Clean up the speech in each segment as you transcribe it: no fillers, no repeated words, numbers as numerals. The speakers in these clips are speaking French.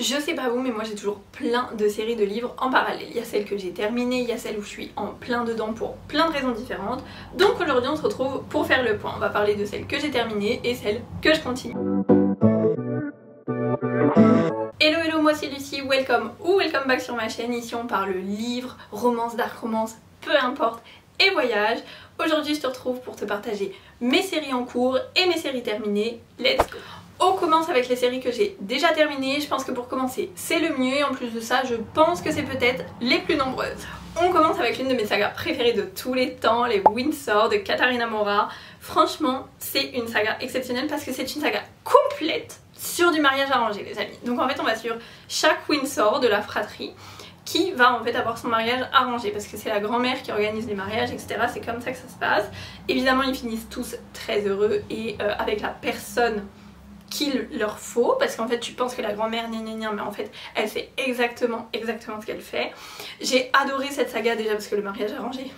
Je sais pas vous, mais moi j'ai toujours plein de séries de livres en parallèle. Il y a celles que j'ai terminées, il y a celles où je suis en plein dedans pour plein de raisons différentes. Donc aujourd'hui on se retrouve pour faire le point. On va parler de celles que j'ai terminées et celles que je continue. Hello hello, moi c'est Lucie, welcome ou welcome back sur ma chaîne. Ici on parle livres, romance, dark romance, peu importe, et voyage. Aujourd'hui je te retrouve pour te partager mes séries en cours et mes séries terminées. Let's go! On commence avec les séries que j'ai déjà terminées. Je pense que pour commencer c'est le mieux et en plus de ça je pense que c'est peut-être les plus nombreuses. On commence avec l'une de mes sagas préférées de tous les temps, les Windsor de Katharina Mora. Franchement c'est une saga exceptionnelle parce que c'est une saga complète sur du mariage arrangé les amis. Donc en fait on va suivre chaque Windsor de la fratrie qui va en fait avoir son mariage arrangé parce que c'est la grand-mère qui organise les mariages, etc. C'est comme ça que ça se passe. Évidemment ils finissent tous très heureux et avec la personne qu'il leur faut, parce qu'en fait tu penses que la grand-mère mais en fait elle sait exactement ce qu'elle fait. J'ai adoré cette saga déjà parce que le mariage arrangé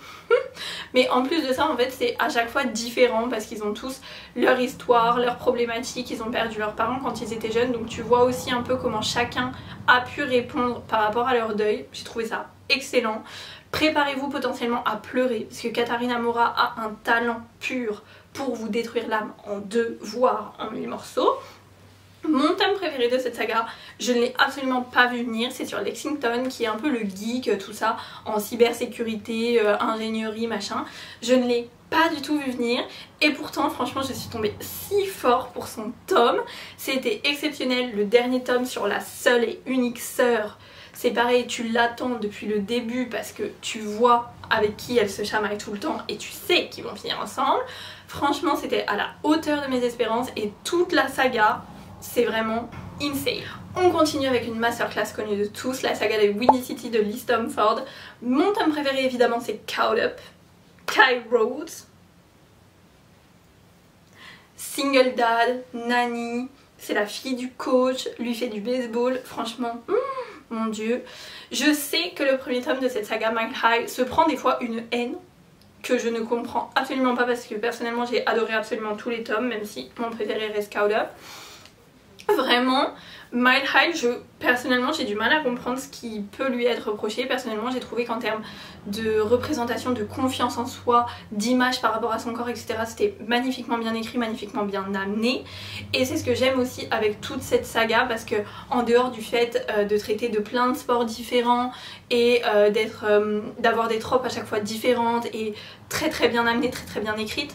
mais en plus de ça en fait c'est à chaque fois différent parce qu'ils ont tous leur histoire, leurs problématiques, ils ont perdu leurs parents quand ils étaient jeunes, donc tu vois aussi un peu comment chacun a pu répondre par rapport à leur deuil. J'ai trouvé ça excellent. Préparez-vous potentiellement à pleurer parce que Katharina Mora a un talent pur pour vous détruire l'âme en 2 voire en 1000 morceaux. Mon thème préféré de cette saga, je ne l'ai absolument pas vu venir, c'est sur Lexington qui est un peu le geek, tout ça en cybersécurité, ingénierie, machin. Je ne l'ai pas du tout vu venir et pourtant franchement je suis tombée si fort pour son tome. C'était exceptionnel, le dernier tome sur la seule et unique sœur. C'est pareil, tu l'attends depuis le début parce que tu vois avec qui elle se chamaille tout le temps et tu sais qu'ils vont finir ensemble. Franchement c'était à la hauteur de mes espérances et toute la saga c'est vraiment insane. On continue avec une masterclass connue de tous, la saga des Windy City de Lee Stamford. Mon tome préféré évidemment c'est Caught Up, Kai Rhodes, Single Dad, Nanny, c'est la fille du coach, lui fait du baseball, franchement, mon dieu. Je sais que le premier tome de cette saga Mile High se prend des fois une haine que je ne comprends absolument pas parce que personnellement j'ai adoré absolument tous les tomes, même si mon préféré reste Caught Up. Vraiment, Mile High, personnellement j'ai du mal à comprendre ce qui peut lui être reproché. Personnellement j'ai trouvé qu'en termes de représentation, de confiance en soi, d'image par rapport à son corps, etc. c'était magnifiquement bien écrit, magnifiquement bien amené. Et c'est ce que j'aime aussi avec toute cette saga parce que en dehors du fait de traiter de plein de sports différents et d'avoir des tropes à chaque fois différentes et très bien amenées, très bien écrites,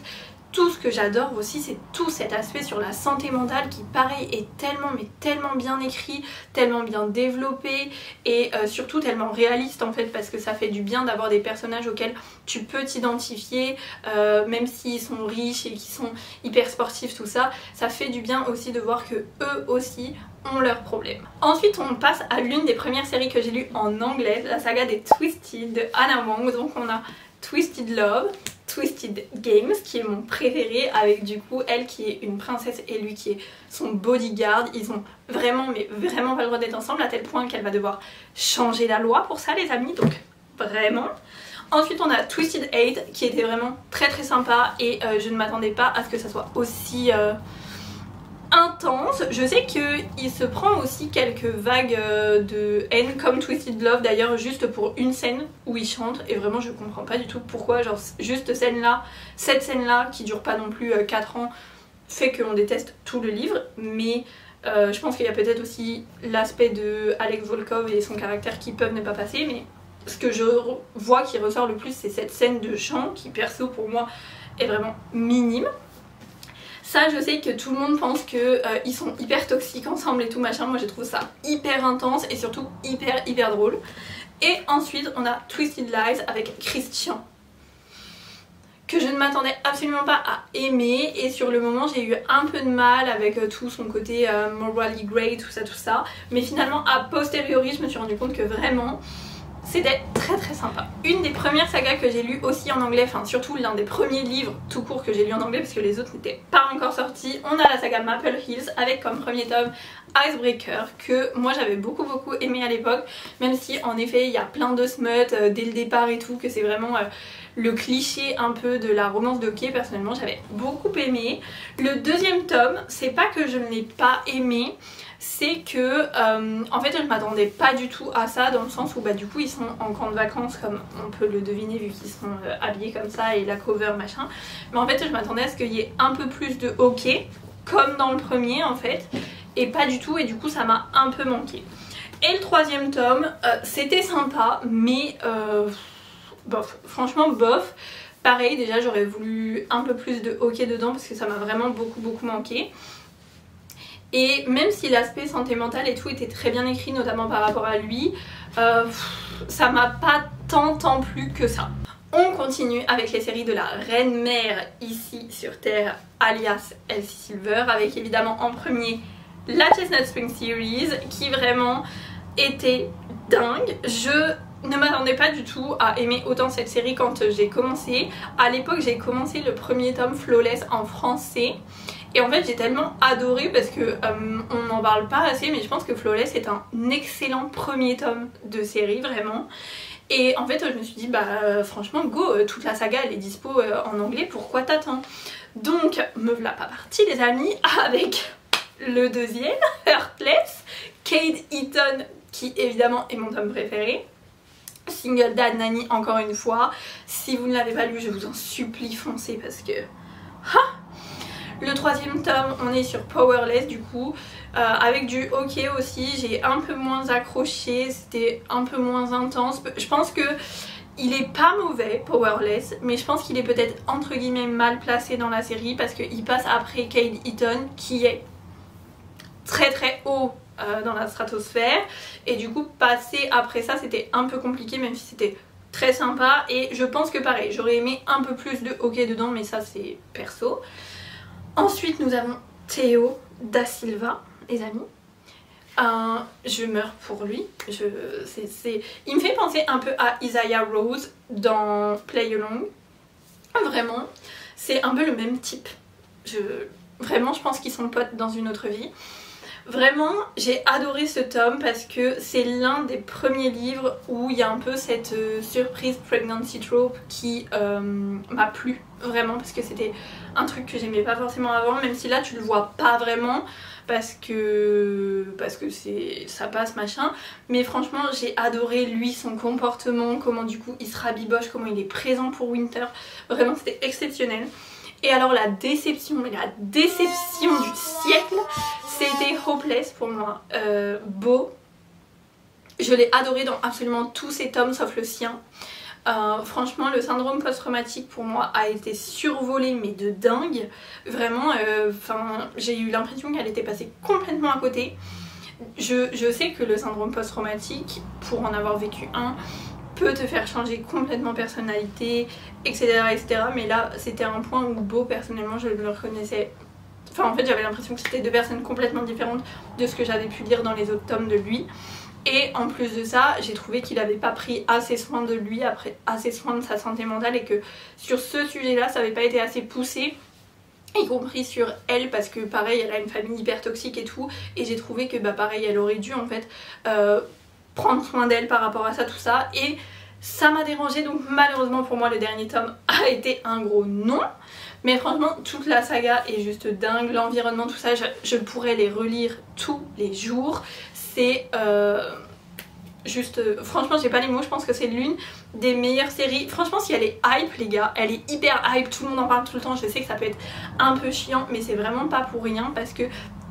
tout ce que j'adore aussi c'est tout cet aspect sur la santé mentale qui pareil est tellement bien écrit, tellement bien développé et surtout tellement réaliste en fait parce que ça fait du bien d'avoir des personnages auxquels tu peux t'identifier même s'ils sont riches et qui sont hyper sportifs, tout ça, ça fait du bien aussi de voir que eux aussi ont leurs problèmes. Ensuite on passe à l'une des premières séries que j'ai lues en anglais, la saga des Twisted de Anna Wong. Donc on a Twisted Love, Twisted Games qui est mon préféré avec du coup elle qui est une princesse et lui qui est son bodyguard. Ils ont vraiment pas le droit d'être ensemble à tel point qu'elle va devoir changer la loi pour ça les amis, donc vraiment. Ensuite on a Twisted 8 qui était vraiment très sympa et je ne m'attendais pas à ce que ça soit aussi intense. Je sais qu'il se prend aussi quelques vagues de haine comme Twisted Love d'ailleurs juste pour une scène où il chante et vraiment je comprends pas du tout pourquoi, genre juste cette scène là qui dure pas non plus 4 ans fait qu'on déteste tout le livre, mais je pense qu'il y a peut-être aussi l'aspect de Alex Volkov et son caractère qui peuvent ne pas passer, mais ce que je vois qui ressort le plus c'est cette scène de chant qui perso pour moi est vraiment minime. Ça je sais que tout le monde pense qu'ils sont hyper toxiques ensemble et tout machin, moi je trouve ça hyper intense et surtout hyper drôle. Et ensuite on a Twisted Lies avec Christian que je ne m'attendais absolument pas à aimer et sur le moment j'ai eu un peu de mal avec tout son côté morally grey, tout ça, mais finalement a posteriori je me suis rendu compte que vraiment c'était très sympa. Une des premières sagas que j'ai lues aussi en anglais, enfin surtout l'un des premiers livres tout court que j'ai lu en anglais parce que les autres n'étaient pas encore sortis, on a la saga Maple Hills avec comme premier tome Icebreaker que moi j'avais beaucoup aimé à l'époque, même si en effet il y a plein de smut dès le départ et tout, que c'est vraiment le cliché un peu de la romance de hockey. Personnellement j'avais beaucoup aimé. Le deuxième tome, c'est pas que je ne l'ai pas aimé, c'est que en fait je m'attendais pas du tout à ça, dans le sens où bah du coup ils sont en camp de vacances comme on peut le deviner vu qu'ils sont habillés comme ça et la cover machin, mais en fait je m'attendais à ce qu'il y ait un peu plus de hockey comme dans le premier en fait, et pas du tout, et du coup ça m'a un peu manqué. Et le troisième tome, c'était sympa, mais bof, franchement bof. Pareil, déjà j'aurais voulu un peu plus de hockey dedans parce que ça m'a vraiment beaucoup manqué. Et même si l'aspect santé mentale et tout était très bien écrit, notamment par rapport à lui, ça m'a pas tant plu que ça. On continue avec les séries de la Reine Mère ici sur Terre, alias Elsie Silver, avec évidemment en premier la Chestnut Spring Series qui vraiment était dingue. Je ne m'attendais pas du tout à aimer autant cette série quand j'ai commencé. À l'époque j'ai commencé le premier tome Flawless en français. Et en fait j'ai tellement adoré parce que on n'en parle pas assez, mais je pense que Flawless est un excellent premier tome de série vraiment. Et en fait je me suis dit bah franchement go, toute la saga elle est dispo en anglais, pourquoi t'attends? Donc me voilà pas partie les amis avec le deuxième, Heartless, Cade Eaton qui évidemment est mon tome préféré. Single Dad Nanny encore une fois. Si vous ne l'avez pas lu je vous en supplie foncez parce que... Le troisième tome on est sur Powerless du coup, avec du hockey aussi, j'ai un peu moins accroché, c'était un peu moins intense. Je pense que il est pas mauvais Powerless, mais je pense qu'il est peut-être entre guillemets mal placé dans la série parce qu'il passe après Cade Eaton qui est très haut dans la stratosphère, et du coup passer après ça c'était un peu compliqué même si c'était très sympa, et je pense que pareil j'aurais aimé un peu plus de hockey dedans, mais ça c'est perso. Ensuite nous avons Theo da Silva les amis. Je meurs pour lui, il me fait penser un peu à Isaiah Rose dans Play Along, vraiment c'est un peu le même type, vraiment je pense qu'ils sont potes dans une autre vie. Vraiment j'ai adoré ce tome parce que c'est l'un des premiers livres où il y a un peu cette surprise pregnancy trope qui m'a plu vraiment, parce que c'était un truc que j'aimais pas forcément avant, même si là tu le vois pas vraiment parce que ça passe machin, mais franchement j'ai adoré lui, son comportement, comment du coup il se rabiboche, comment il est présent pour Winter, vraiment c'était exceptionnel. Et alors la déception du siècle, c'était Hopeless pour moi. Beau, je l'ai adoré dans absolument tous ses tomes sauf le sien. Franchement le syndrome post-traumatique pour moi a été survolé mais de dingue. Vraiment, j'ai eu l'impression qu'elle était passée complètement à côté. Je sais que le syndrome post-traumatique, pour en avoir vécu un, peut te faire changer complètement personnalité, etc. mais là c'était un point où Beau personnellement je le reconnaissais, en fait j'avais l'impression que c'était deux personnes complètement différentes de ce que j'avais pu lire dans les autres tomes de lui. Et en plus de ça j'ai trouvé qu'il avait pas pris assez soin de lui, assez soin de sa santé mentale, et que sur ce sujet là ça avait pas été assez poussé, y compris sur elle, parce que pareil elle a une famille hyper toxique et tout, et j'ai trouvé que pareil elle aurait dû en fait prendre soin d'elle par rapport à ça, tout ça, et ça m'a dérangé. Donc malheureusement pour moi le dernier tome a été un gros non, mais franchement toute la saga est juste dingue, l'environnement, tout ça, je pourrais les relire tous les jours, c'est juste, franchement j'ai pas les mots, je pense que c'est l'une des meilleures séries. Franchement si elle est hype les gars, elle est hyper hype, tout le monde en parle tout le temps, je sais que ça peut être un peu chiant mais c'est vraiment pas pour rien parce que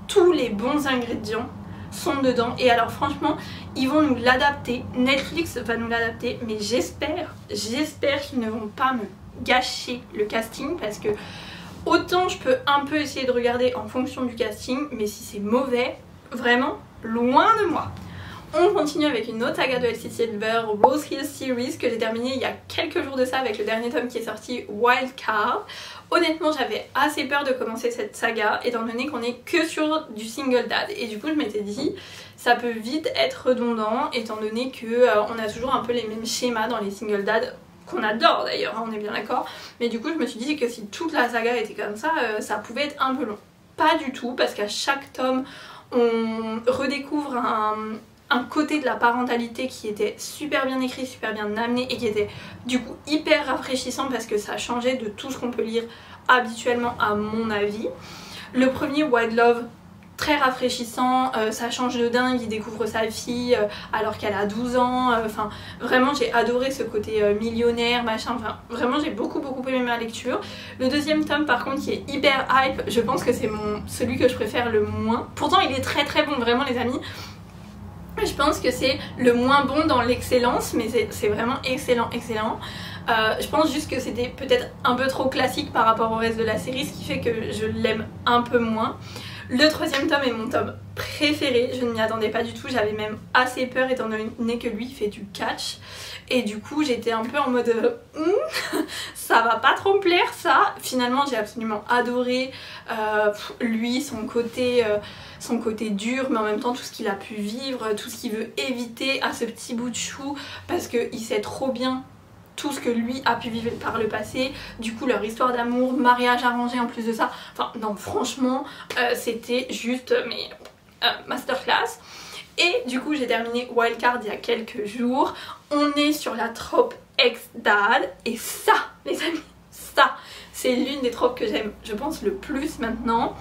tous les bons ingrédients sont dedans. Et alors franchement ils vont nous l'adapter, Netflix va nous l'adapter, mais j'espère qu'ils ne vont pas me gâcher le casting, parce que autant je peux un peu essayer de regarder en fonction du casting, mais si c'est mauvais, vraiment loin de moi. On continue avec une autre saga de Elsie Silver, Rose Hill Series, que j'ai terminé il y a quelques jours de ça avec le dernier tome qui est sorti, Wild Card. Honnêtement j'avais assez peur de commencer cette saga étant donné qu'on est que sur du single dad, et du coup je m'étais dit ça peut vite être redondant étant donné que on a toujours un peu les mêmes schémas dans les single dad, qu'on adore d'ailleurs, hein, on est bien d'accord, mais du coup je me suis dit que si toute la saga était comme ça, ça pouvait être un peu long. Pas du tout, parce qu'à chaque tome on redécouvre un côté de la parentalité qui était super bien écrit, super bien amené, et qui était du coup hyper rafraîchissant parce que ça changeait de tout ce qu'on peut lire habituellement à mon avis. Le premier, Wild Love, très rafraîchissant, ça change de dingue, il découvre sa fille alors qu'elle a 12 ans, enfin vraiment j'ai adoré ce côté millionnaire, machin, enfin vraiment j'ai beaucoup aimé ma lecture. Le deuxième tome par contre qui est hyper hype, je pense que c'est celui que je préfère le moins. Pourtant il est très bon vraiment les amis. Je pense que c'est le moins bon dans l'excellence, mais c'est vraiment excellent. Je pense juste que c'était peut-être un peu trop classique par rapport au reste de la série, ce qui fait que je l'aime un peu moins. Le troisième tome est mon tome préféré, je ne m'y attendais pas du tout, j'avais même assez peur étant donné que lui il fait du catch. Et du coup j'étais un peu en mode ça va pas trop me plaire ça. Finalement j'ai absolument adoré lui, son côté dur, mais en même temps tout ce qu'il a pu vivre, tout ce qu'il veut éviter à ce petit bout de chou, parce qu'il sait trop bien tout ce que lui a pu vivre par le passé, du coup leur histoire d'amour, mariage arrangé en plus de ça, enfin non franchement c'était juste mais masterclass. Et du coup j'ai terminé Wildcard il y a quelques jours, on est sur la trope ex-dad, et ça les amis, ça c'est l'une des tropes que j'aime je pense le plus maintenant,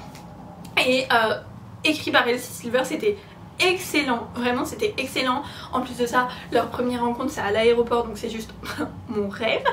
et écrit par Elsie Silver, c'était excellent, vraiment c'était excellent. En plus de ça, leur première rencontre c'est à l'aéroport, donc c'est juste mon rêve.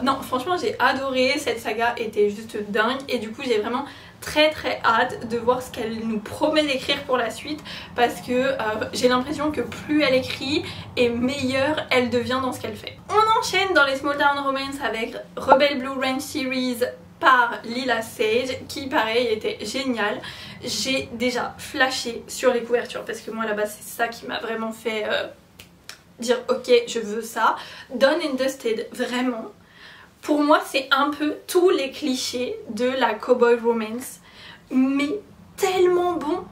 Non franchement j'ai adoré, cette saga était juste dingue, et du coup j'ai vraiment très hâte de voir ce qu'elle nous promet d'écrire pour la suite, parce que j'ai l'impression que plus elle écrit et meilleure elle devient dans ce qu'elle fait. On enchaîne dans les Small Town Romance avec Rebel Blue Ranch Series par Lila Sage, qui pareil était génial. J'ai déjà flashé sur les couvertures parce que moi à la base c'est ça qui m'a vraiment fait dire ok je veux ça. Done and Dusted, vraiment pour moi c'est un peu tous les clichés de la cowboy romance, mais tellement bon,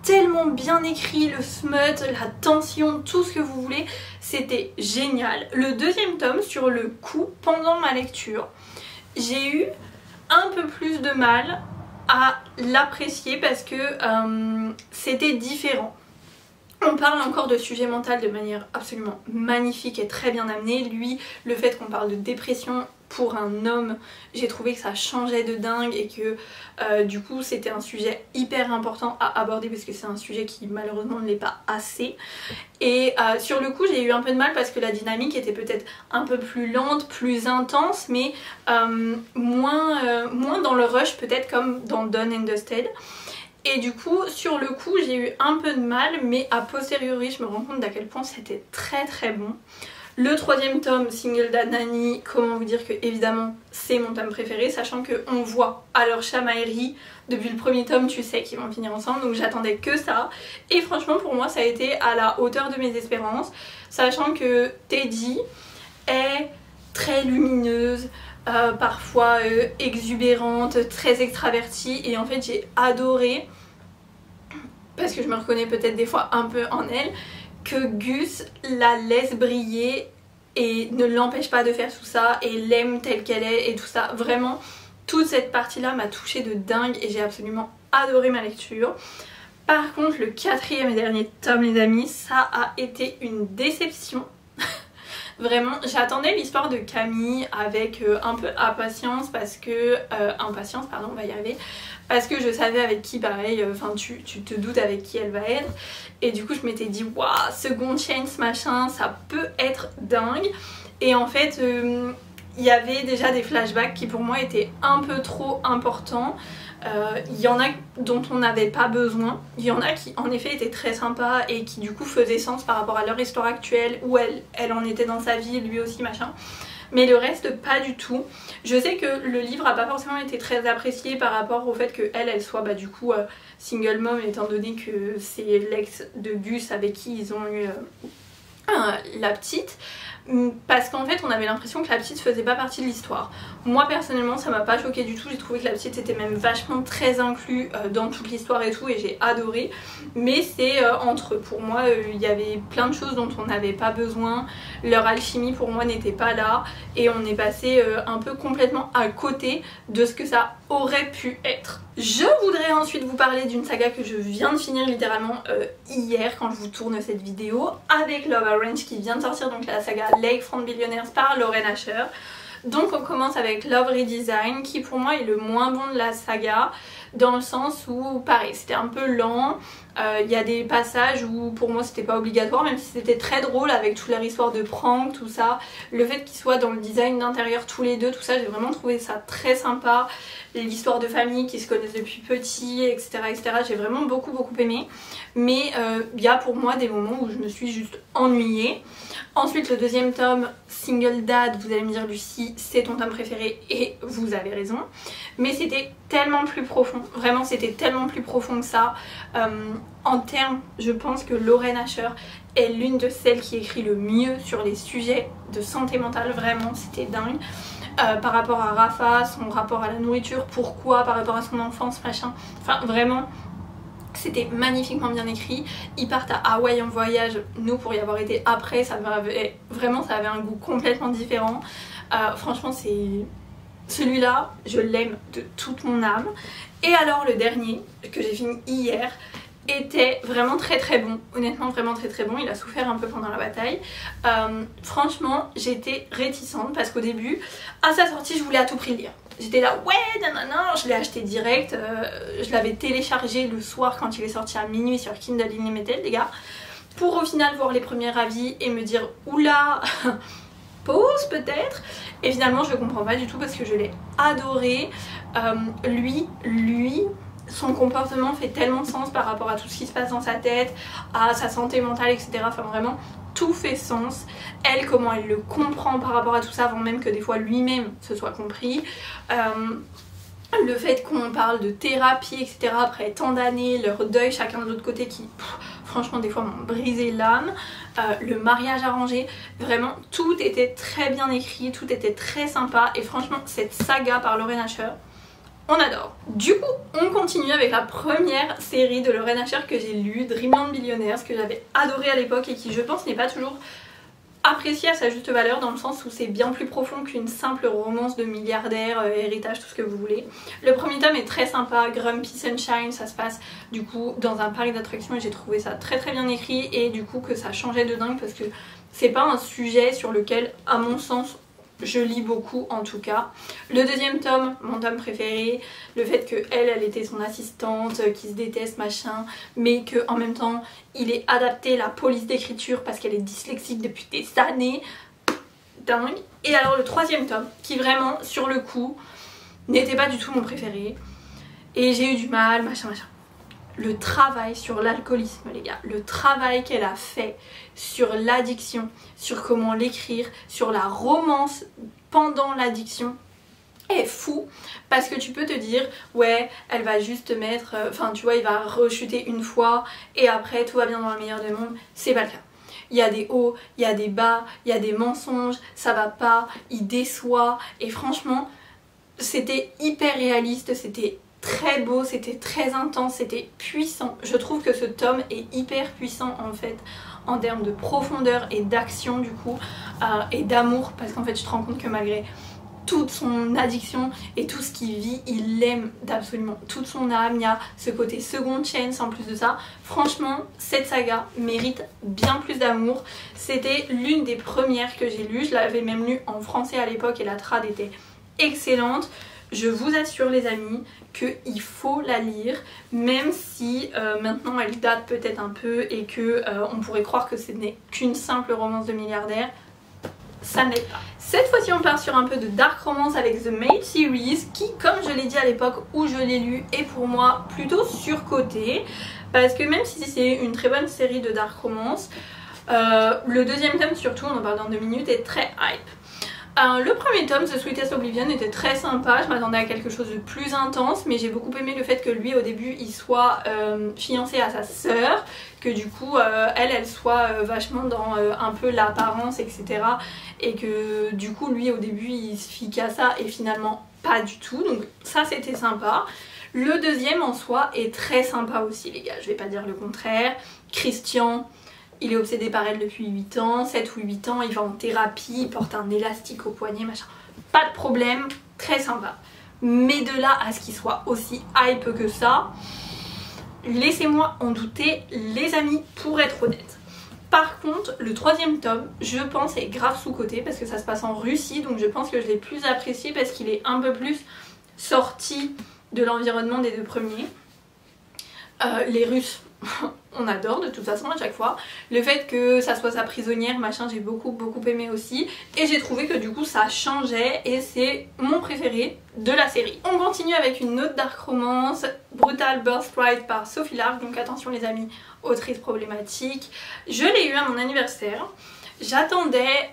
tellement bien écrit, le smut, la tension, tout ce que vous voulez, c'était génial. Le deuxième tome, sur le coup, pendant ma lecture, j'ai eu un peu plus de mal à l'apprécier parce que c'était différent. On parle encore de sujet mental de manière absolument magnifique et très bien amenée. Lui, le fait qu'on parle de dépression pour un homme, j'ai trouvé que ça changeait de dingue, et que du coup c'était un sujet hyper important à aborder parce que c'est un sujet qui malheureusement ne l'est pas assez. Et sur le coup j'ai eu un peu de mal parce que la dynamique était peut-être un peu plus lente, plus intense, mais moins dans le rush peut-être comme dans Done and Dusted. Et du coup sur le coup j'ai eu un peu de mal, mais a posteriori je me rends compte d'à quel point c'était très bon. Le troisième tome, Single Dad Nanny, comment vous dire que évidemment c'est mon tome préféré, sachant qu'on voit à leur chamaillerie depuis le premier tome, tu sais qu'ils vont finir ensemble, donc j'attendais que ça. Et franchement pour moi ça a été à la hauteur de mes espérances, sachant que Teddy est très lumineuse, parfois exubérante, très extravertie, et en fait j'ai adoré, parce que je me reconnais peut-être des fois un peu en elle, que Gus la laisse briller et ne l'empêche pas de faire tout ça et l'aime telle qu'elle est et tout ça. Vraiment, toute cette partie-là m'a touchée de dingue et j'ai absolument adoré ma lecture. Par contre, le quatrième et dernier tome, les amis, ça a été une déception. Vraiment, j'attendais l'histoire de Camille avec un peu impatience parce que... impatience, pardon, on va y arriver. Parce que je savais avec qui, pareil, enfin tu te doutes avec qui elle va être. Et du coup je m'étais dit, waouh, second chance machin, ça peut être dingue. Et en fait, il y avait déjà des flashbacks qui pour moi étaient un peu trop importants. Il y en a dont on n'avait pas besoin, il y en a qui en effet étaient très sympas et qui du coup faisaient sens par rapport à leur histoire actuelle, où elle en était dans sa vie, lui aussi machin, mais le reste pas du tout. Je sais que le livre a pas forcément été très apprécié par rapport au fait qu'elle soit bah, du coup single mom, étant donné que c'est l'ex de Gus avec qui ils ont eu la petite, parce qu'en fait on avait l'impression que la petite faisait pas partie de l'histoire. Moi personnellement ça m'a pas choqué du tout, j'ai trouvé que la petite était même vachement très inclus dans toute l'histoire et tout, et j'ai adoré. Mais c'est entre eux, pour moi il y avait plein de choses dont on n'avait pas besoin, leur alchimie pour moi n'était pas là, et on est passé un peu complètement à côté de ce que ça aurait pu être. Je voudrais ensuite vous parler d'une saga que je viens de finir littéralement hier quand je vous tourne cette vidéo, avec Love Orange qui vient de sortir, donc la saga Lakefront Billionaires par Lauren Asher. Donc on commence avec Love Redesign qui pour moi est le moins bon de la saga, dans le sens où pareil c'était un peu lent. Il y a des passages où pour moi c'était pas obligatoire, même si c'était très drôle avec toute leur histoire de prank, tout ça. Le fait qu'ils soient dans le design d'intérieur tous les deux, tout ça, j'ai vraiment trouvé ça très sympa. L'histoire de famille qui se connaissent depuis petit, etc. etc. j'ai vraiment beaucoup aimé. Mais il y a pour moi des moments où je me suis juste ennuyée. Ensuite le deuxième tome, Single Dad, vous allez me dire Lucie, c'est ton tome préféré et vous avez raison. Mais c'était tellement plus profond, vraiment c'était tellement plus profond que ça. En termes, je pense que Lauren Asher est l'une de celles qui écrit le mieux sur les sujets de santé mentale, vraiment c'était dingue. Par rapport à Rafa, son rapport à la nourriture, pourquoi, par rapport à son enfance, machin, enfin vraiment c'était magnifiquement bien écrit. Ils partent à Hawaï en voyage, nous pour y avoir été après, ça avait un goût complètement différent. Franchement c'est... Celui-là, je l'aime de toute mon âme. Et alors le dernier, que j'ai fini hier, était vraiment très bon, honnêtement vraiment très bon. Il a souffert un peu pendant la bataille. Franchement j'étais réticente parce qu'au début, à sa sortie, je voulais à tout prix le lire. J'étais là, ouais, nanana, je l'ai acheté direct, je l'avais téléchargé le soir quand il est sorti à minuit sur Kindle Unlimited, les gars, pour au final voir les premiers avis et me dire, oula, pause peut-être. Et finalement je comprends pas du tout parce que je l'ai adoré. Lui, son comportement fait tellement sens par rapport à tout ce qui se passe dans sa tête, à sa santé mentale, etc. Enfin vraiment tout fait sens. Elle, comment elle le comprend par rapport à tout ça avant même que des fois lui-même se soit compris. Le fait qu'on parle de thérapie, etc. après tant d'années, leur deuil chacun de l'autre côté qui franchement des fois m'ont brisé l'âme. Le mariage arrangé, vraiment tout était très bien écrit, tout était très sympa et franchement cette saga par Lauren Asher, on adore. Du coup, on continue avec la première série de Lauren Asher que j'ai lue, Dreamland Billionaires, que j'avais adoré à l'époque et qui je pense n'est pas toujours appréciée à sa juste valeur, dans le sens où c'est bien plus profond qu'une simple romance de milliardaire, héritage, tout ce que vous voulez. Le premier tome est très sympa, Grumpy Sunshine, ça se passe du coup dans un parc d'attractions et j'ai trouvé ça très bien écrit et du coup que ça changeait de dingue parce que c'est pas un sujet sur lequel, à mon sens, je lis beaucoup en tout cas. Le deuxième tome, mon tome préféré, le fait que elle était son assistante, qui se déteste machin, mais que en même temps il est adapté la police d'écriture parce qu'elle est dyslexique depuis des années, dingue. Et alors le troisième tome, qui vraiment sur le coup n'était pas du tout mon préféré, et j'ai eu du mal, machin. Le travail sur l'alcoolisme, les gars, le travail qu'elle a fait sur l'addiction, sur comment l'écrire, sur la romance pendant l'addiction est fou, parce que tu peux te dire ouais elle va juste te mettre, enfin tu vois il va rechuter une fois et après tout va bien dans le meilleur des mondes, c'est pas le cas. Il y a des hauts, il y a des bas, il y a des mensonges, ça va pas, il déçoit et franchement c'était hyper réaliste, c'était très beau, c'était très intense, c'était puissant. Je trouve que ce tome est hyper puissant en fait en termes de profondeur et d'action du coup et d'amour, parce qu'en fait je te rends compte que malgré toute son addiction et tout ce qu'il vit, il l'aime d'absolument toute son âme. Il y a ce côté second chance en plus de ça. Franchement cette saga mérite bien plus d'amour. C'était l'une des premières que j'ai lues, je l'avais même lue en français à l'époque et la trad était excellente. Je vous assure les amis qu'il faut la lire, même si maintenant elle date peut-être un peu et que on pourrait croire que ce n'est qu'une simple romance de milliardaire. Ça n'est pas. Cette fois-ci on part sur un peu de dark romance avec The Maid Series qui, comme je l'ai dit à l'époque où je l'ai lu, est pour moi plutôt surcoté, parce que même si c'est une très bonne série de dark romance, le deuxième tome surtout, on en parle dans 2 minutes, est très hype. Le premier tome, The Sweetest Oblivion, était très sympa, je m'attendais à quelque chose de plus intense, mais j'ai beaucoup aimé le fait que lui au début il soit fiancé à sa sœur, que du coup elle soit vachement dans un peu l'apparence, etc. Et que du coup lui au début il se fie qu'à ça et finalement pas du tout, donc ça c'était sympa. Le deuxième en soi est très sympa aussi les gars, je vais pas dire le contraire. Christian, il est obsédé par elle depuis 8 ans, 7 ou 8 ans, il va en thérapie, il porte un élastique au poignet, machin. Pas de problème, très sympa. Mais de là à ce qu'il soit aussi hype que ça, laissez-moi en douter les amis, pour être honnête. Par contre, le troisième tome, je pense, est grave sous-coté parce que ça se passe en Russie, donc je pense que je l'ai plus apprécié parce qu'il est un peu plus sorti de l'environnement des deux premiers. Les Russes, on adore de toute façon à chaque fois. Le fait que ça soit sa prisonnière, machin, j'ai beaucoup aimé aussi. Et j'ai trouvé que du coup ça changeait et c'est mon préféré de la série. On continue avec une autre dark romance, Brutal Birthright par Sophie Lark. Donc attention les amis, autrice problématique. Je l'ai eu à mon anniversaire. J'attendais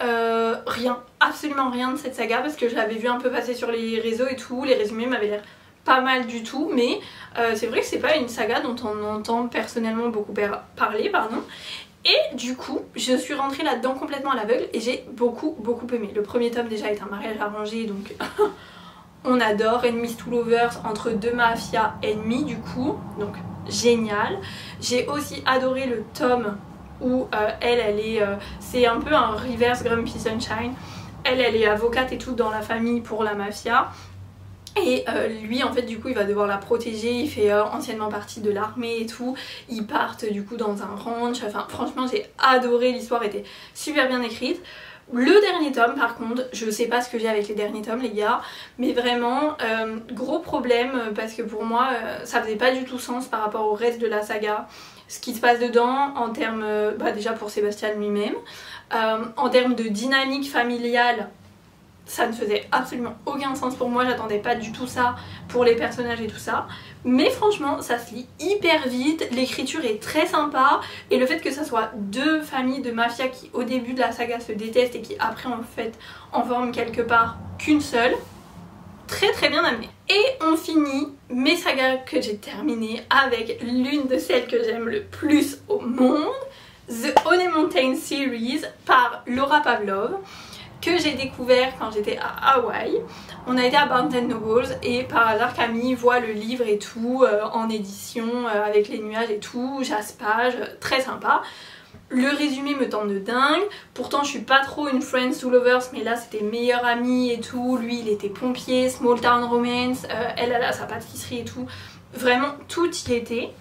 rien, absolument rien de cette saga parce que je l'avais vu un peu passer sur les réseaux et tout. Les résumés m'avaient l'air pas mal du tout, mais c'est vrai que c'est pas une saga dont on entend personnellement beaucoup parler, pardon. Et du coup, je suis rentrée là-dedans complètement à l'aveugle et j'ai beaucoup aimé. Le premier tome déjà est un mariage arrangé, donc on adore. Enemies to Lovers, entre deux mafias ennemies du coup, donc génial. J'ai aussi adoré le tome où elle est... c'est un peu un reverse Grumpy Sunshine. Elle est avocate et tout dans la famille pour la mafia. Et lui en fait du coup il va devoir la protéger, il fait anciennement partie de l'armée et tout. Ils partent du coup dans un ranch, enfin franchement j'ai adoré, l'histoire était super bien écrite. Le dernier tome par contre, je sais pas ce que j'ai avec les derniers tomes les gars, mais vraiment gros problème parce que pour moi ça faisait pas du tout sens par rapport au reste de la saga. Ce qui se passe dedans en termes, déjà pour Sébastien lui-même, en termes de dynamique familiale, ça ne faisait absolument aucun sens pour moi, j'attendais pas du tout ça pour les personnages et tout ça. Mais franchement, ça se lit hyper vite, l'écriture est très sympa et le fait que ça soit deux familles de mafia qui au début de la saga se détestent et qui après en fait en forment quelque part qu'une seule, très bien amené. Et on finit mes sagas que j'ai terminées avec l'une de celles que j'aime le plus au monde, The Honey Mountain Series par Laura Pavlov, que j'ai découvert quand j'étais à Hawaï. On a été à Barnes & Noble et par hasard Camille voit le livre et tout en édition avec les nuages et tout, jaspage, très sympa. Le résumé me tente de dingue, pourtant je suis pas trop une Friends to Lovers, mais là c'était meilleur ami et tout, lui il était pompier, small town romance, elle a sa pâtisserie et tout, vraiment tout y était.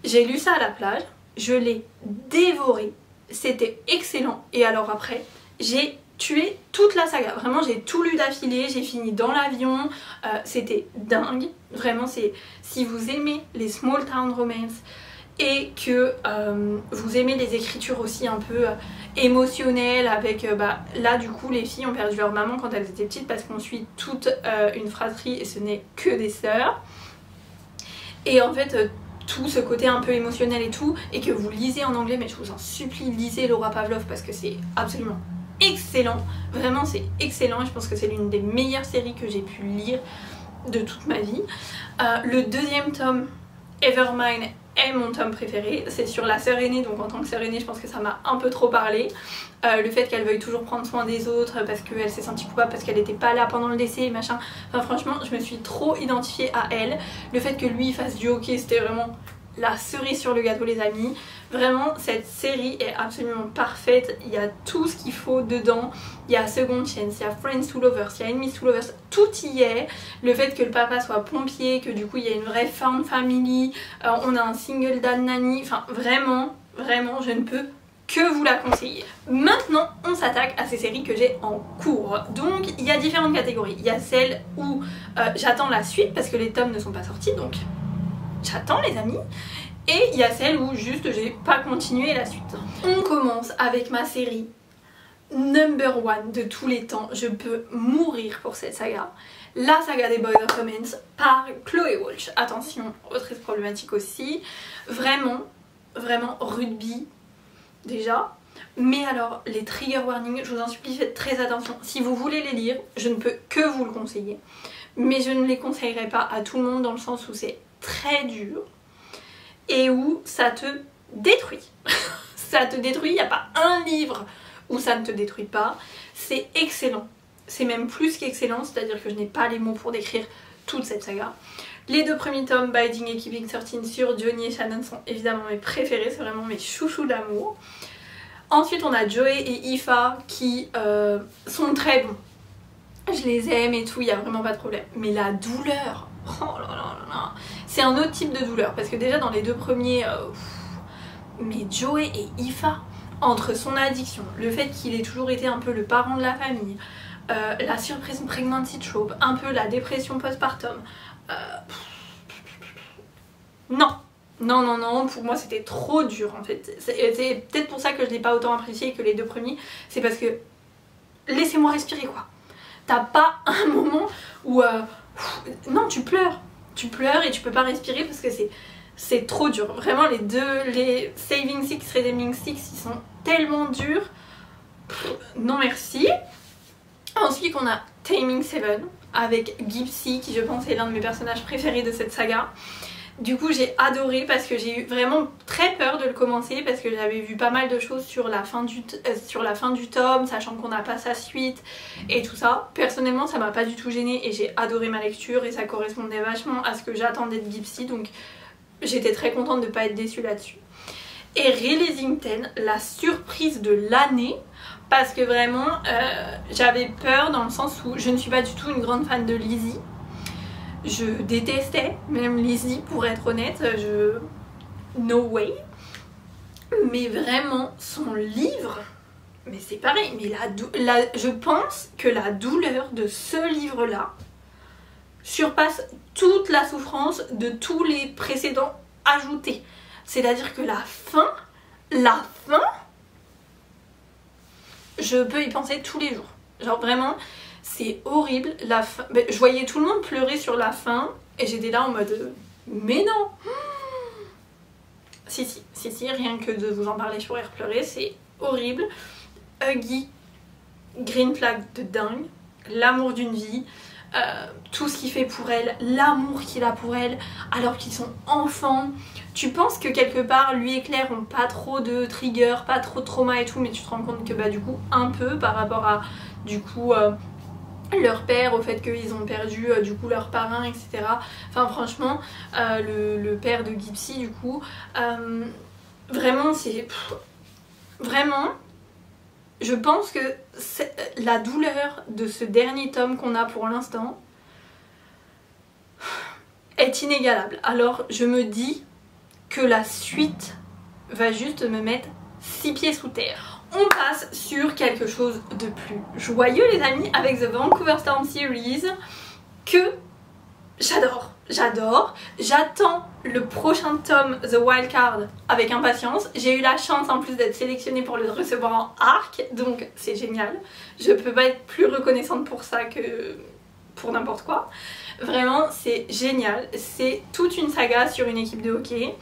J'ai lu ça à la plage, je l'ai dévoré, c'était excellent et alors après j'ai tué toute la saga, vraiment j'ai tout lu d'affilée, j'ai fini dans l'avion, c'était dingue, vraiment c'est, si vous aimez les small town romance et que vous aimez les écritures aussi un peu émotionnelles avec, là du coup les filles ont perdu leur maman quand elles étaient petites parce qu'on suit toute une fratrie et ce n'est que des sœurs et en fait tout ce côté un peu émotionnel et tout, et que vous lisez en anglais, mais je vous en supplie, lisez Laura Pavlov parce que c'est absolument excellent, vraiment c'est excellent et je pense que c'est l'une des meilleures séries que j'ai pu lire de toute ma vie. Le deuxième tome, Evermine, est mon tome préféré, c'est sur la sœur aînée, donc en tant que sœur aînée je pense que ça m'a un peu trop parlé. Le fait qu'elle veuille toujours prendre soin des autres parce qu'elle s'est sentie coupable parce qu'elle n'était pas là pendant le décès machin, enfin franchement je me suis trop identifiée à elle. Le fait que lui fasse du hockey, c'était vraiment la cerise sur le gâteau les amis. Vraiment cette série est absolument parfaite, il y a tout ce qu'il faut dedans, il y a Second Chance, il y a Friends to Lovers, il y a Enemies to Lovers, tout y est. Le fait que le papa soit pompier, que du coup il y a une vraie found family, on a un single dad nanny, enfin vraiment je ne peux que vous la conseiller. Maintenant on s'attaque à ces séries que j'ai en cours. Donc il y a différentes catégories, il y a celles où j'attends la suite parce que les tomes ne sont pas sortis, donc j'attends les amis. Et il y a celle où juste j'ai pas continué la suite. On commence avec ma série number one de tous les temps. Je peux mourir pour cette saga. La saga des Boys of Romance par Chloé Walsh. Attention, autrice problématique aussi. Vraiment rugby déjà. Mais alors les trigger warnings, je vous en supplie faites très attention. Si vous voulez les lire, je ne peux que vous le conseiller. Mais je ne les conseillerais pas à tout le monde dans le sens où c'est très dur. Et où ça te détruit. Ça te détruit, il n'y a pas un livre où ça ne te détruit pas. C'est excellent. C'est même plus qu'excellent, c'est-à-dire que je n'ai pas les mots pour décrire toute cette saga. Les deux premiers tomes, Biding et Keeping 13 sur Johnny et Shannon sont évidemment mes préférés, c'est vraiment mes chouchous d'amour. Ensuite on a Joey et Ifa qui sont très bons. Je les aime et tout, il n'y a vraiment pas de problème. Mais la douleur, oh là là là là, c'est un autre type de douleur parce que déjà dans les deux premiers, mais Joey et Ifa, entre son addiction, le fait qu'il ait toujours été un peu le parent de la famille, la surprise pregnancy trope, un peu la dépression postpartum, non, pour moi c'était trop dur en fait. C'est peut-être pour ça que je l'ai pas autant apprécié que les deux premiers, c'est parce que laissez-moi respirer quoi. T'as pas un moment où non, tu pleures et tu peux pas respirer parce que c'est trop dur. Vraiment les deux, les Saving Six, Redeeming Six, ils sont tellement durs. Non merci. Ensuite on a Taming Seven avec Gypsy qui je pense est l'un de mes personnages préférés de cette saga. Du coup j'ai adoré parce que j'ai eu vraiment très peur de le commencer parce que j'avais vu pas mal de choses sur la fin du tome, sachant qu'on n'a pas sa suite et tout ça. Personnellement ça m'a pas du tout gênée et j'ai adoré ma lecture et ça correspondait vachement à ce que j'attendais de Gypsy, donc j'étais très contente de pas être déçue là-dessus. Et Releasing 10, la surprise de l'année, parce que vraiment j'avais peur dans le sens où je ne suis pas du tout une grande fan de Lizzie. Je détestais même Lizzie pour être honnête, no way. Mais vraiment son livre, mais c'est pareil, mais je pense que la douleur de ce livre là surpasse toute la souffrance de tous les précédents ajoutés. C'est à dire que la fin, je peux y penser tous les jours. Genre vraiment, c'est horrible. La fin, je voyais tout le monde pleurer sur la fin et j'étais là en mode mais non. Si, rien que de vous en parler je pourrais pleurer, c'est horrible. Huggy, green flag de dingue, l'amour d'une vie, tout ce qu'il fait pour elle, l'amour qu'il a pour elle alors qu'ils sont enfants. Tu penses que quelque part lui et Claire ont pas trop de trigger, pas trop de trauma et tout, mais tu te rends compte que du coup un peu par rapport à du coup leur père, au fait qu'ils ont perdu du coup leur parrain, etc. Enfin franchement le père de Gypsy du coup vraiment c'est vraiment je pense que la douleur de ce dernier tome qu'on a pour l'instant est inégalable. Alors je me dis que la suite va juste me mettre 6 pieds sous terre. On passe sur quelque chose de plus joyeux les amis avec The Vancouver Storm Series que j'adore. J'attends le prochain tome The Wild Card avec impatience. J'ai eu la chance en plus d'être sélectionnée pour le recevoir en arc, donc c'est génial. Je peux pas être plus reconnaissante pour ça que pour n'importe quoi. Vraiment c'est génial, c'est toute une saga sur une équipe de hockey.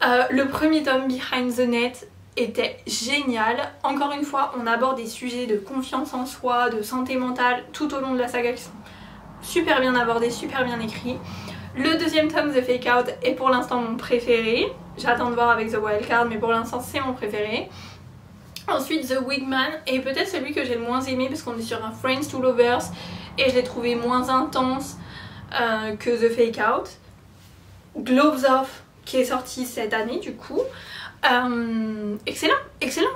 Le premier tome Behind the Net était génial. Encore une fois on aborde des sujets de confiance en soi, de santé mentale tout au long de la saga qui sont super bien abordés, super bien écrits. Le deuxième tome The Fake Out est pour l'instant mon préféré. J'attends de voir avec The Wild Card mais pour l'instant c'est mon préféré. Ensuite The Wigman est peut-être celui que j'ai le moins aimé parce qu'on est sur un Friends to Lovers et je l'ai trouvé moins intense que The Fake Out. Gloves Off qui est sorti cette année du coup. Excellent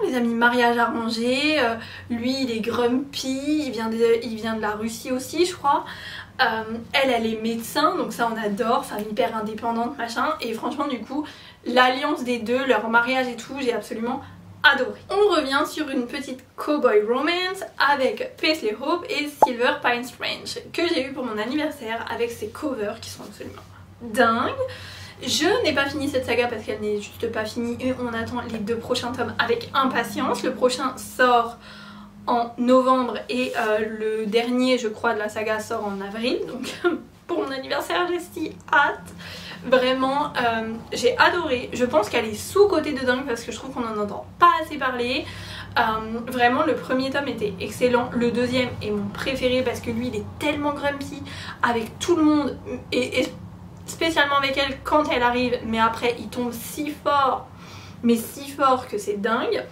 les amis, mariage arrangé, lui il est grumpy, il vient de la Russie aussi je crois. Elle est médecin donc ça on adore, femme hyper indépendante machin, et franchement du coup l'alliance des deux, leur mariage et tout, j'ai absolument adoré. On revient sur une petite cowboy romance avec Paisley Hope et Silver Pine Strange que j'ai eu pour mon anniversaire avec ces covers qui sont absolument dingues. Je n'ai pas fini cette saga parce qu'elle n'est juste pas finie et on attend les 2 prochains tomes avec impatience. Le prochain sort en novembre et le dernier je crois de la saga sort en avril, donc pour mon anniversaire j'ai si hâte. Vraiment j'ai adoré, je pense qu'elle est sous-cotée de dingue parce que je trouve qu'on n'en entend pas assez parler. Vraiment le premier tome était excellent, le deuxième est mon préféré parce que lui il est tellement grumpy avec tout le monde et spécialement avec elle quand elle arrive, mais après il tombe si fort, mais si fort que c'est dingue.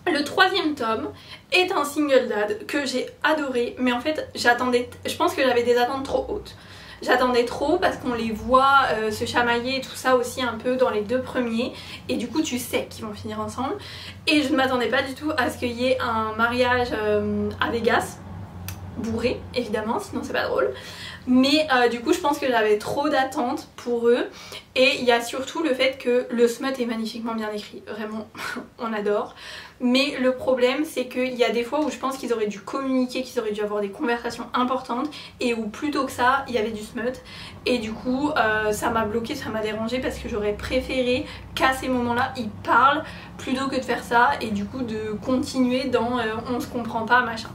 Le troisième tome est un single dad que j'ai adoré, mais en fait je pense que j'avais des attentes trop hautes. J'attendais trop parce qu'on les voit se chamailler et tout ça aussi un peu dans les 2 premiers, et du coup tu sais qu'ils vont finir ensemble, et je ne m'attendais pas du tout à ce qu'il y ait un mariage à Vegas, bourré évidemment sinon c'est pas drôle. Mais du coup je pense que j'avais trop d'attentes pour eux, et il y a surtout le fait que le smut est magnifiquement bien écrit, vraiment on adore. mais le problème c'est qu'il y a des fois où je pense qu'ils auraient dû communiquer, qu'ils auraient dû avoir des conversations importantes et où plutôt que ça il y avait du smut et du coup ça m'a bloqué, ça m'a dérangé parce que j'aurais préféré qu'à ces moments là ils parlent plutôt que de faire ça et du coup de continuer dans on se comprend pas machin.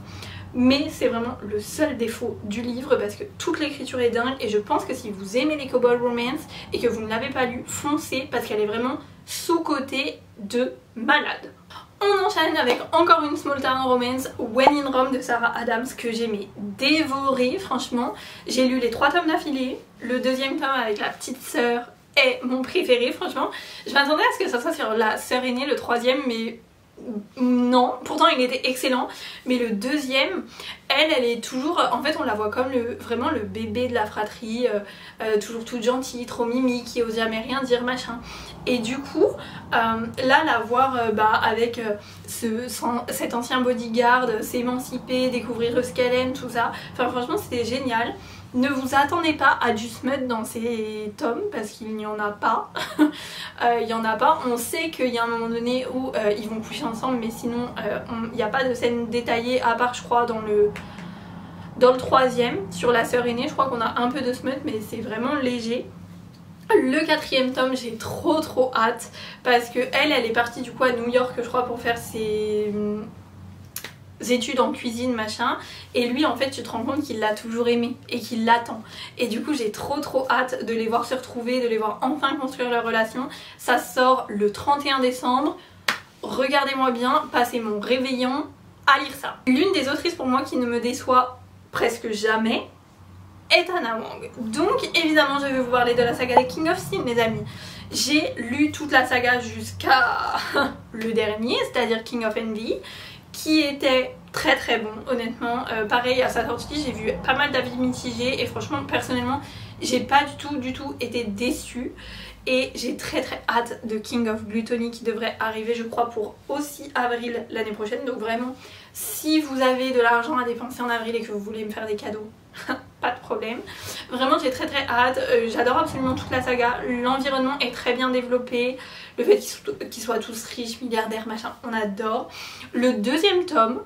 Mais c'est vraiment le seul défaut du livre parce que toute l'écriture est dingue et je pense que si vous aimez les cowboy romance et que vous ne l'avez pas lu, foncez parce qu'elle est vraiment sous-cotée de malade. On enchaîne avec encore une small town romance, When in Rome de Sarah Adams, que j'ai dévoré franchement. J'ai lu les 3 tomes d'affilée, le 2e tome avec la petite sœur est mon préféré franchement. Je m'attendais à ce que ça soit sur la sœur aînée, le 3e, mais non, pourtant il était excellent, mais le 2e, elle est toujours, en fait on la voit comme vraiment le bébé de la fratrie, toujours toute gentille, trop mimi, qui ose jamais rien dire machin, et du coup là la voir avec cet ancien bodyguard, s'émanciper, découvrir ce qu'elle aime, tout ça, enfin franchement c'était génial. Ne vous attendez pas à du smut dans ces tomes parce qu'il n'y en a pas. Il n'y en a pas. On sait qu'il y a un moment donné où ils vont coucher ensemble, mais sinon il n'y a pas de scène détaillée à part je crois dans le 3e sur la sœur aînée. Je crois qu'on a un peu de smut mais c'est vraiment léger. Le 4e tome, j'ai trop hâte parce que elle est partie du coup à New York je crois pour faire ses études en cuisine machin, et lui en fait tu te rends compte qu'il l'a toujours aimé et qu'il l'attend, et du coup j'ai trop hâte de les voir se retrouver, de les voir enfin construire leur relation. Ça sort le 31 décembre, regardez-moi bien, passez mon réveillon à lire ça. L'une des autrices pour moi qui ne me déçoit presque jamais est Anna Wong, donc évidemment je vais vous parler de la saga des King of Sin mes amis. J'ai lu toute la saga jusqu'à le dernier, c'est-à-dire King of Envy, qui était très bon honnêtement. Pareil à sa sortie j'ai vu pas mal d'avis mitigés et franchement personnellement j'ai pas du tout été déçue, et j'ai très hâte de King of Gluttony qui devrait arriver je crois pour aussi avril l'année prochaine. Donc vraiment si vous avez de l'argent à dépenser en avril et que vous voulez me faire des cadeaux pas de problème, vraiment j'ai très hâte. J'adore absolument toute la saga, l'environnement est très bien développé, le fait qu'ils soient tous riches, milliardaires machin, on adore. Le 2e tome,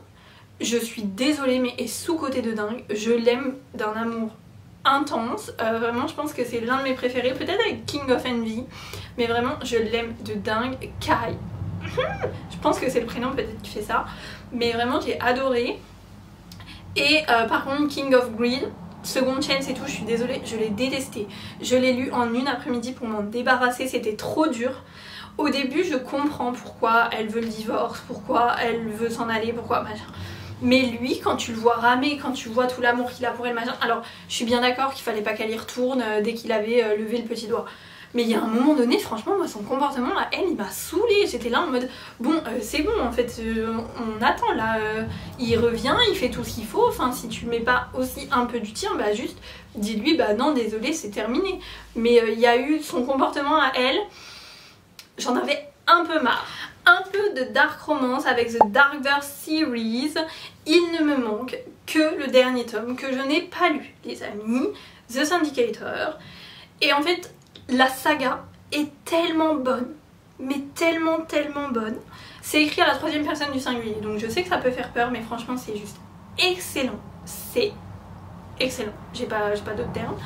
je suis désolée mais est sous-côté de dingue, je l'aime d'un amour intense, vraiment je pense que c'est l'un de mes préférés, peut-être avec King of Envy, mais vraiment je l'aime de dingue. Kai, je pense que c'est le prénom peut-être qui fait ça, mais vraiment j'ai adoré. Et par contre King of Greed, seconde chaîne c'est tout, je suis désolée, je l'ai détesté. Je l'ai lu en une après-midi pour m'en débarrasser, c'était trop dur. Au début je comprends pourquoi elle veut le divorce, pourquoi elle veut s'en aller, pourquoi machin. Mais lui quand tu le vois ramer, quand tu vois tout l'amour qu'il a pour elle machin, alors je suis bien d'accord qu'il fallait pas qu'elle y retourne dès qu'il avait levé le petit doigt. Mais il y a un moment donné, franchement, moi, son comportement à elle, il m'a saoulée. J'étais là en mode, bon, c'est bon, en fait, on attend là. Il revient, il fait tout ce qu'il faut. Enfin, si tu mets pas aussi un peu du tien, bah juste, dis-lui, bah non, désolé, c'est terminé. Mais il y a eu son comportement à elle, j'en avais un peu marre. Un peu de dark romance avec The Darker Series. Il ne me manque que le dernier tome que je n'ai pas lu, les amis, The Syndicator. Et en fait, la saga est tellement bonne, mais tellement bonne. C'est écrit à la 3e personne du singulier, donc je sais que ça peut faire peur, mais franchement c'est juste excellent. C'est excellent, j'ai pas d'autres termes.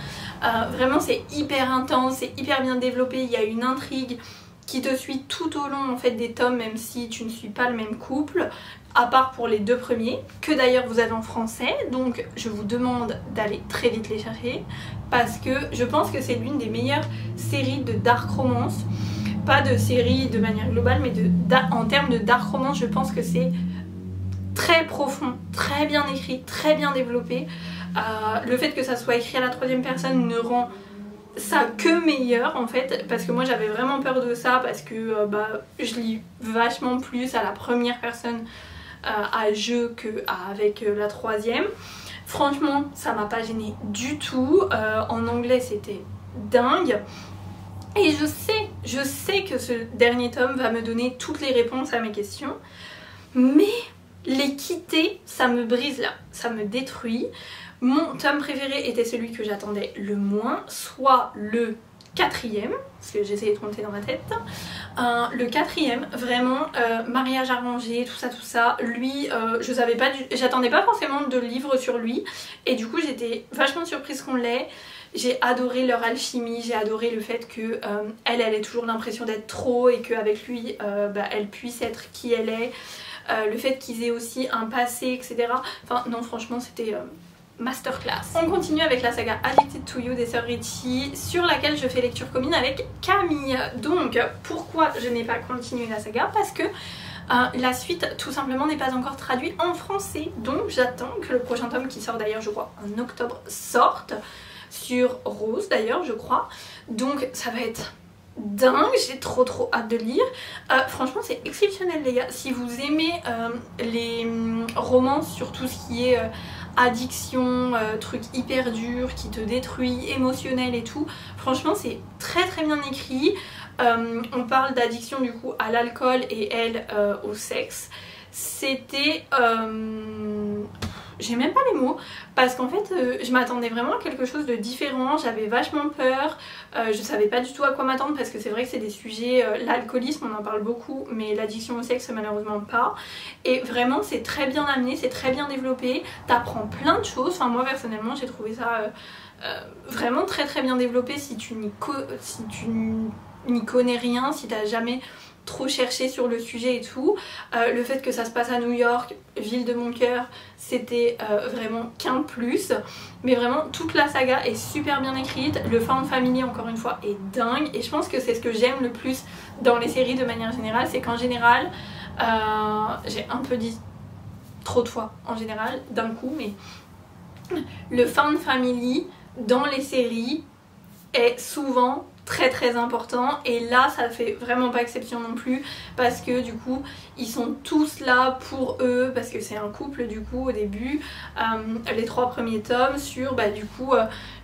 Vraiment c'est hyper intense, c'est hyper bien développé, il y a une intrigue qui te suit tout au long en fait des tomes, même si tu ne suis pas le même couple, à part pour les 2 premiers, que d'ailleurs vous avez en français, donc je vous demande d'aller très vite les chercher, parce que je pense que c'est l'une des meilleures séries de dark romance, pas de série de manière globale, mais en termes de dark romance, je pense que c'est très profond, très bien écrit, très bien développé. Le fait que ça soit écrit à la 3e personne ne rend ça que meilleur en fait, parce que moi j'avais vraiment peur de ça, parce que je lis vachement plus à la 1re personne à jeu qu'avec la 3e. Franchement ça m'a pas gênée du tout, en anglais c'était dingue, et je sais que ce dernier tome va me donner toutes les réponses à mes questions, mais les quitter ça me brise là, ça me détruit. Mon tome préféré était celui que j'attendais le moins, soit le quatrième, parce que j'essayais de compter dans ma tête. Le quatrième, vraiment, mariage arrangé, tout ça. Lui, je savais pas, j'attendais pas forcément de livres sur lui, et du coup j'étais vachement surprise qu'on l'ait. J'ai adoré leur alchimie, j'ai adoré le fait que elle ait toujours l'impression d'être trop et qu'avec lui, elle puisse être qui elle est. Le fait qu'ils aient aussi un passé, etc. Enfin non, franchement c'était masterclass. On continue avec la saga Addicted to You des sœurs Ritchie, sur laquelle je fais lecture commune avec Camille. Donc pourquoi je n'ai pas continué la saga? Parce que la suite tout simplement n'est pas encore traduite en français. Donc j'attends que le prochain tome, qui sort d'ailleurs je crois en octobre, sorte, sur Rose d'ailleurs je crois. Donc ça va être dingue, j'ai trop hâte de lire. Franchement c'est exceptionnel les gars. Si vous aimez les romans sur tout ce qui est addiction, truc hyper dur qui te détruit, émotionnel et tout, franchement c'est très bien écrit. On parle d'addiction du coup à l'alcool et elle au sexe. C'était... j'ai même pas les mots, parce qu'en fait je m'attendais vraiment à quelque chose de différent, j'avais vachement peur, je savais pas du tout à quoi m'attendre, parce que c'est vrai que c'est des sujets, l'alcoolisme on en parle beaucoup, mais l'addiction au sexe malheureusement pas, et vraiment c'est très bien amené, c'est très bien développé, t'apprends plein de choses, enfin moi personnellement j'ai trouvé ça vraiment très bien développé si tu n'y connais rien, si t'as jamais trop cherché sur le sujet et tout. Le fait que ça se passe à New York, ville de mon cœur, c'était vraiment qu'un plus. Mais vraiment toute la saga est super bien écrite, le found family encore une fois est dingue, et je pense que c'est ce que j'aime le plus dans les séries de manière générale, c'est qu'en général, j'ai un peu dit trop de fois en général d'un coup, mais le found family dans les séries est souvent très important, et là ça fait vraiment pas exception non plus, parce que du coup ils sont tous là pour eux, parce que c'est un couple du coup au début, les 3 premiers tomes sur du coup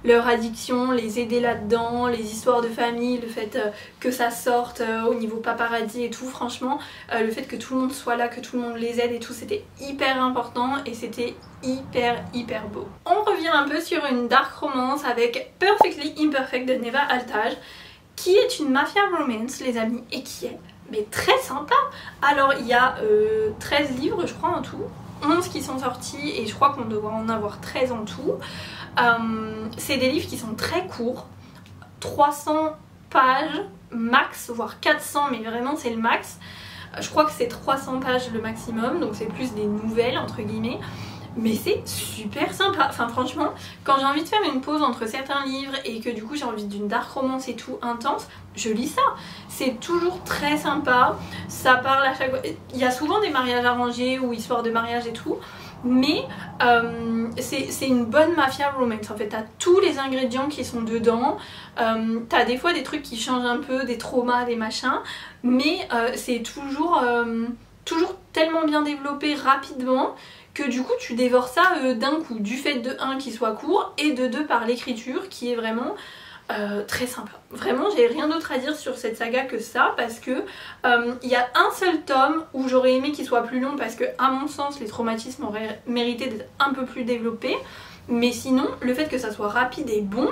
leur addiction, les aider là-dedans, les histoires de famille, le fait que ça sorte au niveau paparazzi et tout, franchement le fait que tout le monde soit là, que tout le monde les aide et tout, c'était hyper important et c'était hyper beau. On revient un peu sur une dark romance avec Perfectly Imperfect de Neva Altaj, qui est une mafia romance les amis, et qui est mais très sympa. Alors il y a 13 livres je crois en tout, 11 qui sont sortis et je crois qu'on doit en avoir 13 en tout. C'est des livres qui sont très courts, 300 pages max, voire 400, mais vraiment c'est le max. Je crois que c'est 300 pages le maximum, donc c'est plus des nouvelles entre guillemets. Mais c'est super sympa, enfin franchement quand j'ai envie de faire une pause entre certains livres et que du coup j'ai envie d'une dark romance et tout intense, je lis ça. C'est toujours très sympa, ça parle à chaque fois, il y a souvent des mariages arrangés ou histoires de mariage et tout, mais c'est une bonne mafia romance en fait, t'as tous les ingrédients qui sont dedans, t'as des fois des trucs qui changent un peu, des traumas, des machins, mais c'est toujours tellement bien développé rapidement que du coup tu dévores ça d'un coup, du fait de 1 qui soit court et de 2 par l'écriture qui est vraiment très sympa. Vraiment j'ai rien d'autre à dire sur cette saga que ça, parce que il y a un seul tome où j'aurais aimé qu'il soit plus long, parce que à mon sens les traumatismes auraient mérité d'être un peu plus développés, mais sinon le fait que ça soit rapide et bon,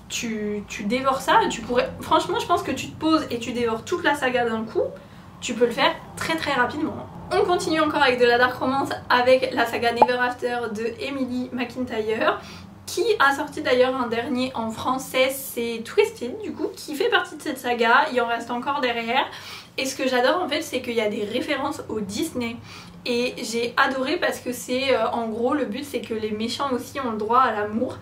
tu dévores ça, tu pourrais, franchement je pense que tu te poses et tu dévores toute la saga d'un coup, tu peux le faire très rapidement. On continue encore avec de la dark romance avec la saga Never After de Emily McIntyre, qui a sorti d'ailleurs un dernier en français, c'est Twisted du coup, qui fait partie de cette saga, il en reste encore derrière. Et ce que j'adore en fait, c'est qu'il y a des références au Disney, et j'ai adoré parce que c'est en gros le but c'est que les méchants aussi ont le droit à l'amour.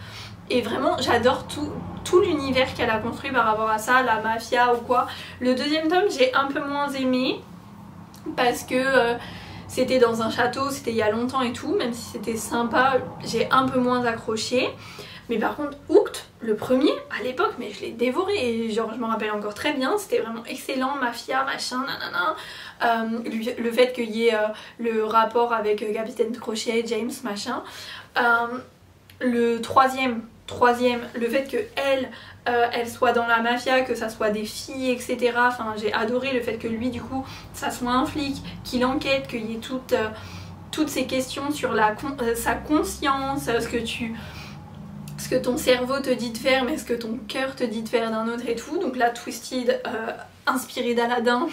Et vraiment j'adore tout l'univers qu'elle a construit par rapport à ça, la mafia ou quoi. Le deuxième tome j'ai un peu moins aimé, parce que c'était dans un château, c'était il y a longtemps et tout, même si c'était sympa, j'ai un peu moins accroché. Mais par contre Hooked, le premier, à l'époque, mais je l'ai dévoré, et genre je m'en rappelle encore très bien, c'était vraiment excellent, mafia, machin, nanana. Le fait qu'il y ait le rapport avec Capitaine Crochet, James, machin. Le troisième, le fait que elle soit dans la mafia, que ça soit des filles, etc. Enfin, j'ai adoré le fait que lui, du coup, ça soit un flic, qu'il enquête, qu'il y ait toutes ces questions sur sa conscience, ce que ton cerveau te dit de faire mais ce que ton cœur te dit de faire d'un autre et tout. Donc là Twisted inspiré d'Aladin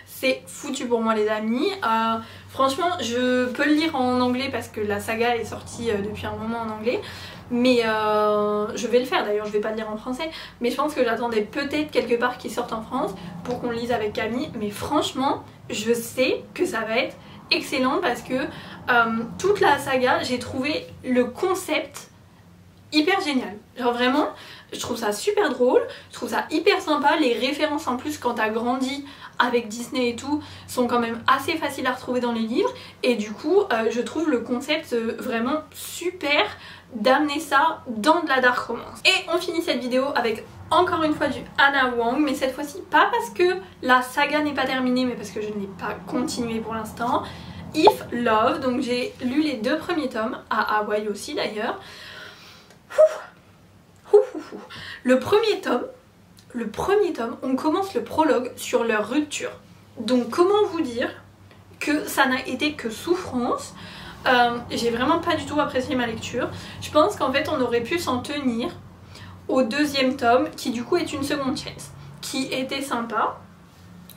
c'est foutu pour moi les amis. Franchement je peux le lire en anglais parce que la saga est sortie depuis un moment en anglais. Mais je vais le faire d'ailleurs, je vais pas le lire en français. Mais je pense que j'attendais peut-être quelque part qu'il sorte en France pour qu'on le lise avec Camille. Mais franchement je sais que ça va être excellent parce que toute la saga j'ai trouvé le concept hyper génial. Genre vraiment je trouve ça super drôle, je trouve ça hyper sympa. Les références en plus quand t'as grandi avec Disney et tout sont quand même assez faciles à retrouver dans les livres. Et du coup je trouve le concept vraiment super d'amener ça dans de la dark romance. Et on finit cette vidéo avec encore une fois du Ana Huang, mais cette fois-ci pas parce que la saga n'est pas terminée mais parce que je ne l'ai pas continué pour l'instant. If Love, donc j'ai lu les 2 premiers tomes, à Hawaï aussi d'ailleurs. Le premier tome, on commence le prologue sur leur rupture. Donc comment vous dire que ça n'a été que souffrance. J'ai vraiment pas du tout apprécié ma lecture. Je pense qu'en fait on aurait pu s'en tenir au 2e tome qui du coup est une seconde chance, qui était sympa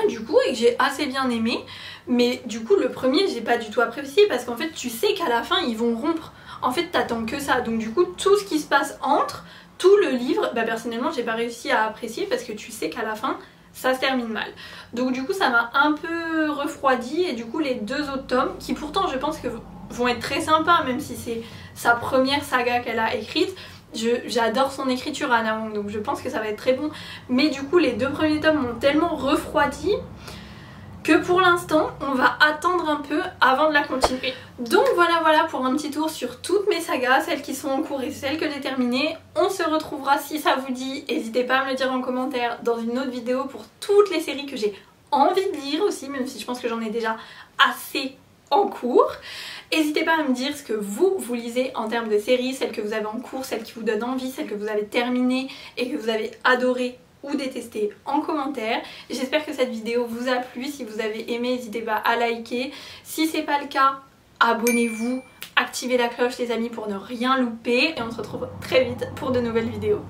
du coup et que j'ai assez bien aimé. Mais du coup le premier j'ai pas du tout apprécié parce qu'en fait tu sais qu'à la fin ils vont rompre. En fait t'attends que ça, donc du coup tout ce qui se passe entre tout le livre, bah personnellement j'ai pas réussi à apprécier parce que tu sais qu'à la fin ça se termine mal. Donc du coup ça m'a un peu refroidi et du coup les 2 autres tomes qui pourtant je pense que vont être très sympas même si c'est sa première saga qu'elle a écrite. J'adore son écriture Ana Huang donc je pense que ça va être très bon. Mais du coup les 2 premiers tomes m'ont tellement refroidi que pour l'instant on va attendre un peu avant de la continuer. Donc voilà pour un petit tour sur toutes mes sagas, celles qui sont en cours et celles que j'ai terminées. On se retrouvera si ça vous dit, n'hésitez pas à me le dire en commentaire dans une autre vidéo pour toutes les séries que j'ai envie de lire aussi, même si je pense que j'en ai déjà assez en cours. N'hésitez pas à me dire ce que vous lisez en termes de séries, celles que vous avez en cours, celles qui vous donnent envie, celles que vous avez terminées et que vous avez adoré ou détester en commentaire. J'espère que cette vidéo vous a plu. Si vous avez aimé, n'hésitez pas à liker. Si c'est pas le cas, abonnez-vous, activez la cloche les amis pour ne rien louper et on se retrouve très vite pour de nouvelles vidéos.